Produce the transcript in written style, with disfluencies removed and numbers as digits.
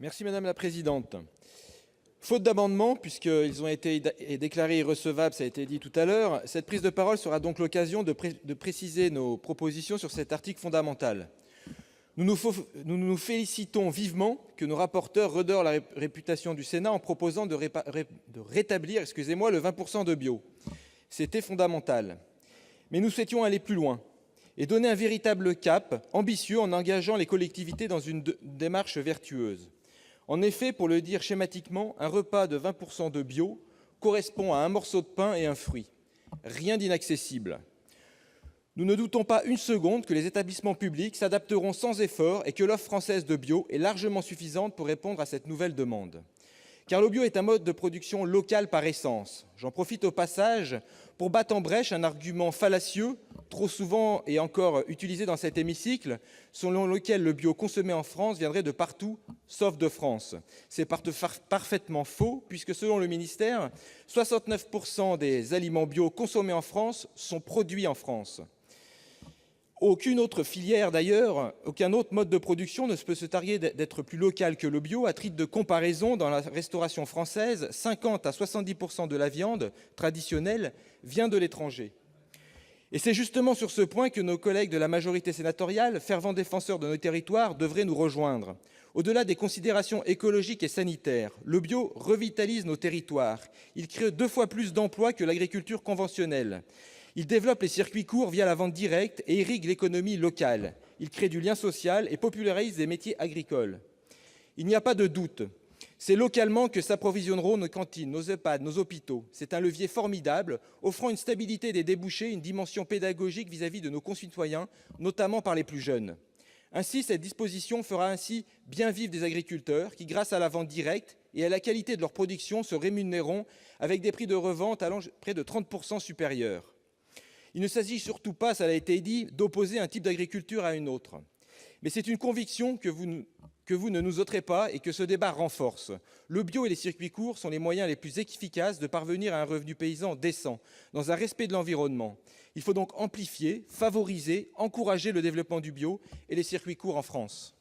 Merci madame la présidente. Faute d'amendement, puisqu'ils ont été déclarés irrecevables, ça a été dit tout à l'heure, cette prise de parole sera donc l'occasion de préciser nos propositions sur cet article fondamental. Nous nous félicitons vivement que nos rapporteurs redorent la réputation du Sénat en proposant de rétablir le 20 % de bio. C'était fondamental. Mais nous souhaitions aller plus loin et donner un véritable cap ambitieux en engageant les collectivités dans une démarche vertueuse. En effet, pour le dire schématiquement, un repas de 20 % de bio correspond à un morceau de pain et un fruit. Rien d'inaccessible. Nous ne doutons pas une seconde que les établissements publics s'adapteront sans effort et que l'offre française de bio est largement suffisante pour répondre à cette nouvelle demande. Car le bio est un mode de production local par essence. J'en profite au passage pour battre en brèche un argument fallacieux, trop souvent et encore utilisé dans cet hémicycle, selon lequel le bio consommé en France viendrait de partout, sauf de France. C'est parfaitement faux, puisque selon le ministère, 69 % des aliments bio consommés en France sont produits en France. Aucune autre filière, d'ailleurs, aucun autre mode de production ne peut se targuer d'être plus local que le bio. À titre de comparaison, dans la restauration française, 50 à 70 % de la viande traditionnelle vient de l'étranger. Et c'est justement sur ce point que nos collègues de la majorité sénatoriale, fervents défenseurs de nos territoires, devraient nous rejoindre. Au-delà des considérations écologiques et sanitaires, le bio revitalise nos territoires. Il crée 2 fois plus d'emplois que l'agriculture conventionnelle. Il développe les circuits courts la vente directe et irrigue l'économie locale. Il crée du lien social et popularise les métiers agricoles. Il n'y a pas de doute, c'est localement que s'approvisionneront nos cantines, nos EHPAD, nos hôpitaux. C'est un levier formidable, offrant une stabilité des débouchés, une dimension pédagogique vis-à-vis de nos concitoyens, notamment par les plus jeunes. Ainsi, cette disposition fera bien vivre des agriculteurs qui, grâce à la vente directe et à la qualité de leur production, se rémunéreront avec des prix de revente allant près de 30 % supérieurs. Il ne s'agit surtout pas, ça a été dit, d'opposer un type d'agriculture à un autre. Mais c'est une conviction que vous ne nous ôterez pas et que ce débat renforce. Le bio et les circuits courts sont les moyens les plus efficaces de parvenir à un revenu paysan décent, dans un respect de l'environnement. Il faut donc amplifier, favoriser, encourager le développement du bio et les circuits courts en France.